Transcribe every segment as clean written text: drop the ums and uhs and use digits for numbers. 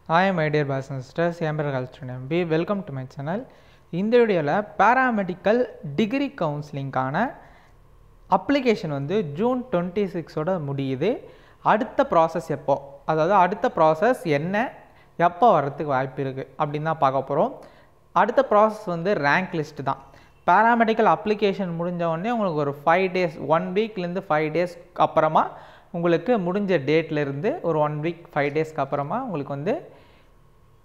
Hi my dear brothers and sisters, I am Kalstran MB. Welcome to my channel. இந்த வீடியோவில் paramedical degree கவுன்சிலிங்கான application வந்து June 26ஓட முடியுது. அடுத்த process எப்போ, அதாவது அடுத்த ப்ராசஸ் என்ன, எப்போ வர்றதுக்கு வாய்ப்பு இருக்குது அப்படின்னு தான் பார்க்க போகிறோம். அடுத்த ப்ராசஸ் வந்து ரேங்க் லிஸ்ட் தான். பேராமெடிக்கல் அப்ளிகேஷன் முடிஞ்ச உடனே உங்களுக்கு ஒரு 5 டேஸ் 1 வீக்லேருந்து 5 டேஸ் அப்புறமா உங்களுக்கு முடிஞ்ச டேட்லேருந்து ஒரு 1 வீக் 5 டேஸ்க்கு அப்புறமா உங்களுக்கு வந்து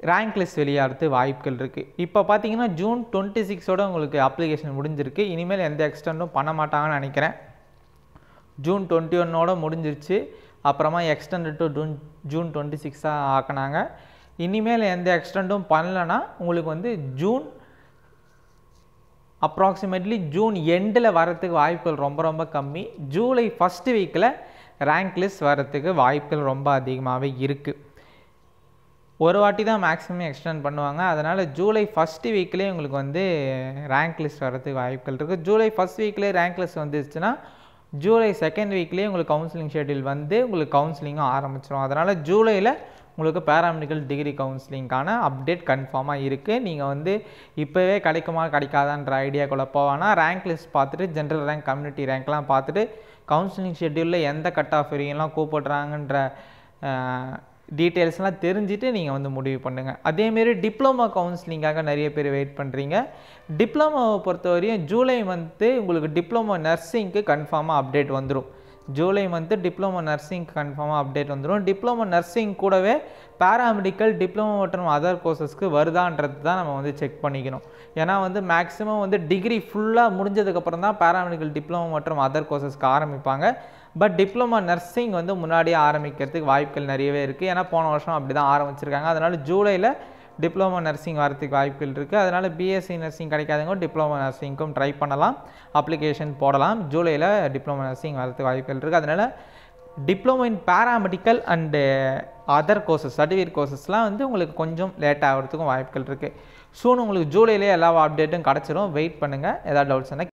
ரேங்க் லிஸ்ட் வெளியாகிறது வாய்ப்புகள் இருக்குது. இப்போ பார்த்தீங்கன்னா ஜூன் 26ஓட உங்களுக்கு அப்ளிகேஷன் முடிஞ்சிருக்கு. இனிமேல் எந்த எக்ஸ்டெண்டும் பண்ண மாட்டாங்கன்னு நினைக்கிறேன். ஜூன் 21ஓட முடிஞ்சிருச்சு. அப்புறமா எக்ஸ்டெண்ட் டு ஜூன் 26 ஆக்கினாங்க. இனிமேல் எந்த எக்ஸ்டெண்டும் பண்ணலைன்னா உங்களுக்கு வந்து அப்ராக்சிமேட்லி ஜூன் எண்டில் வரத்துக்கு வாய்ப்புகள் ரொம்ப ரொம்ப கம்மி. ஜூலை ஃபஸ்ட்டு வீக்கில் ரேங்க் லிஸ்ட் வரத்துக்கு வாய்ப்புகள் ரொம்ப அதிகமாகவே இருக்குது. ஒரு வாட்டி தான் மேக்ஸிமம் எக்ஸ்டெண்ட் பண்ணுவாங்க. அதனால் ஜூலை ஃபஸ்ட்டு வீக்லேயே உங்களுக்கு வந்து ரேங்க் லிஸ்ட் வரதுக்கு வாய்ப்புகள் இருக்குது. ஜூலை ஃபஸ்ட் வீக்லேயே ரேங்க் லிஸ்ட் வந்துருச்சுன்னா ஜூலை செகண்ட் வீக்லேயே உங்களுக்கு கவுன்சிலிங் ஷெட்யூல் வந்து உங்களுக்கு கவுன்சிலிங்கும் ஆரம்பிச்சிடும். அதனால் ஜூலையில் உங்களுக்கு பேராமெடிக்கல் டிகிரி கவுன்சிலிங்கான அப்டேட் கன்ஃபார்மாக இருக்குது. நீங்கள் வந்து இப்போவே கிடைக்குமா கிடைக்காதான்ற ஐடியாக்குள்ளே போவானா ரேங்க் லிஸ்ட் பார்த்துட்டு ஜென்ரல் ரேங்க் கம்யூனிட்டி ரேங்க்லாம் பார்த்துட்டு கவுன்சிலிங் ஷெட்யூலில் எந்த கட் ஆஃப் வரையெல்லாம் கூப்பிடுறாங்கன்ற டீட்டெயில்ஸ்லாம் தெரிஞ்சுட்டு நீங்கள் வந்து முடிவு பண்ணுங்கள். அதேமாரி டிப்ளமோ கவுன்சிலிங்காக நிறைய பேர் வெயிட் பண்ணுறீங்க. டிப்ளமோவை பொறுத்தவரையும் ஜூலை மந்த்து உங்களுக்கு டிப்ளமோ நர்சிங்க்கு கன்ஃபார்மாக அப்டேட் வந்துடும். ஜூலை மந்த்து டிப்ளமோ நர்சிங்க்கு கன்ஃபார்மாக அப்டேட் வந்துடும். டிப்ளமோ நர்சிங் கூடவே பேராமெடிக்கல் டிப்ளமோ மற்றும் அதர் கோர்சஸ்க்கு வருதான்றது தான் நம்ம வந்து செக் பண்ணிக்கணும். ஏன்னா வந்து மேக்ஸிமம் வந்து டிகிரி ஃபுல்லாக முடிஞ்சதுக்கப்புறம் தான் பேராமெடிக்கல் டிப்ளமோ மற்றும் அதர் கோர்சஸ்க்கு ஆரம்பிப்பாங்க. பட் டிப்ளமோ நர்சிங் வந்து முன்னாடியே ஆரம்பிக்கிறதுக்கு வாய்ப்புகள் நிறையவே இருக்குது. ஏன்னா போன வருஷம் அப்படி தான் ஆரம்பிச்சிருக்காங்க. அதனால் ஜூலையில் டிப்ளமோ நர்சிங் வரதுக்கு வாய்ப்புகள் இருக்குது. அதனால் பிஎஸ்சி நர்சிங் கிடைக்காதவங்க டிப்ளமோ நர்சிங்க்கும் ட்ரை பண்ணலாம், அப்ளிகேஷன் போடலாம். ஜூலையில் டிப்ளமோ நர்சிங் வரதுக்கு வாய்ப்புகள் இருக்குது. அதனால் diploma in paramedical and other courses certificate கோர்சஸ்லாம் வந்து உங்களுக்கு கொஞ்சம் லேட் ஆகிறதுக்கும் வாய்ப்புகள் இருக்குது. சூன் உங்களுக்கு ஜூலையிலே எல்லா அப்டேட்டும் கிடச்சிரும். வெயிட் பண்ணுங்கள். ஏதாவது டவுட்ஸ்னால்